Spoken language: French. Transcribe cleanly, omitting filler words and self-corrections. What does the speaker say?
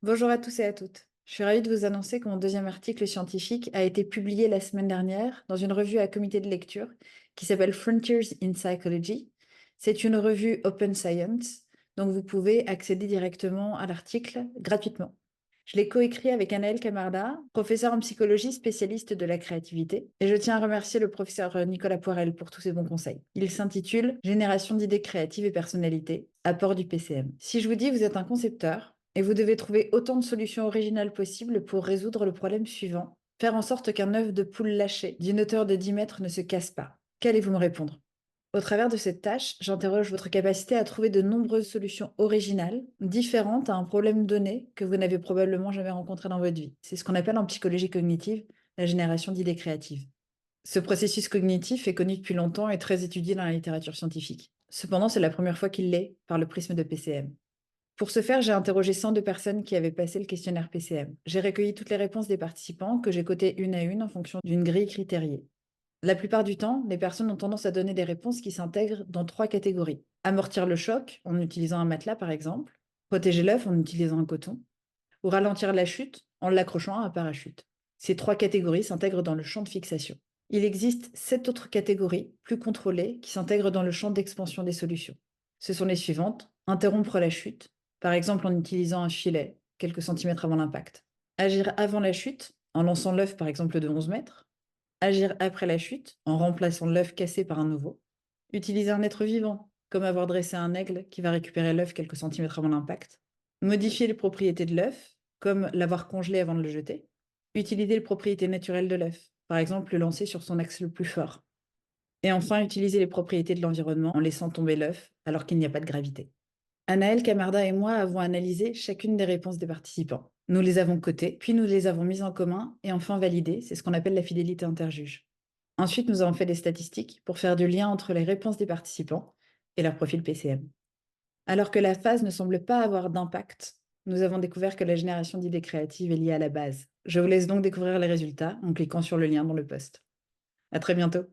Bonjour à tous et à toutes. Je suis ravie de vous annoncer que mon deuxième article scientifique a été publié la semaine dernière dans une revue à comité de lecture qui s'appelle Frontiers in Psychology. C'est une revue Open Science, donc vous pouvez accéder directement à l'article gratuitement. Je l'ai coécrit avec Anaël Camarda, professeur en psychologie spécialiste de la créativité, et je tiens à remercier le professeur Nicolas Poirel pour tous ses bons conseils. Il s'intitule Génération d'idées créatives et personnalités, apport du PCM. Si je vous dis vous êtes un concepteur, et vous devez trouver autant de solutions originales possibles pour résoudre le problème suivant. Faire en sorte qu'un œuf de poule lâché d'une hauteur de 10 mètres ne se casse pas. Qu'allez-vous me répondre? Au travers de cette tâche, j'interroge votre capacité à trouver de nombreuses solutions originales, différentes à un problème donné que vous n'avez probablement jamais rencontré dans votre vie. C'est ce qu'on appelle en psychologie cognitive la génération d'idées créatives. Ce processus cognitif est connu depuis longtemps et très étudié dans la littérature scientifique. Cependant, c'est la première fois qu'il l'est par le prisme de PCM. Pour ce faire, j'ai interrogé 102 personnes qui avaient passé le questionnaire PCM. J'ai recueilli toutes les réponses des participants que j'ai cotées une à une en fonction d'une grille critériée. La plupart du temps, les personnes ont tendance à donner des réponses qui s'intègrent dans trois catégories. Amortir le choc en utilisant un matelas par exemple, protéger l'œuf en utilisant un coton, ou ralentir la chute en l'accrochant à un parachute. Ces trois catégories s'intègrent dans le champ de fixation. Il existe 7 autres catégories, plus contrôlées, qui s'intègrent dans le champ d'expansion des solutions. Ce sont les suivantes. Interrompre la chute, par exemple en utilisant un filet quelques centimètres avant l'impact. Agir avant la chute, en lançant l'œuf par exemple de 11 mètres. Agir après la chute, en remplaçant l'œuf cassé par un nouveau. Utiliser un être vivant, comme avoir dressé un aigle qui va récupérer l'œuf quelques centimètres avant l'impact. Modifier les propriétés de l'œuf, comme l'avoir congelé avant de le jeter. Utiliser les propriétés naturelles de l'œuf, par exemple le lancer sur son axe le plus fort. Et enfin, utiliser les propriétés de l'environnement en laissant tomber l'œuf alors qu'il n'y a pas de gravité. Anaël, Camarda et moi avons analysé chacune des réponses des participants. Nous les avons cotées, puis nous les avons mises en commun et enfin validées. C'est ce qu'on appelle la fidélité interjuge. Ensuite, nous avons fait des statistiques pour faire du lien entre les réponses des participants et leur profil PCM. Alors que la phase ne semble pas avoir d'impact, nous avons découvert que la génération d'idées créatives est liée à la base. Je vous laisse donc découvrir les résultats en cliquant sur le lien dans le post. À très bientôt.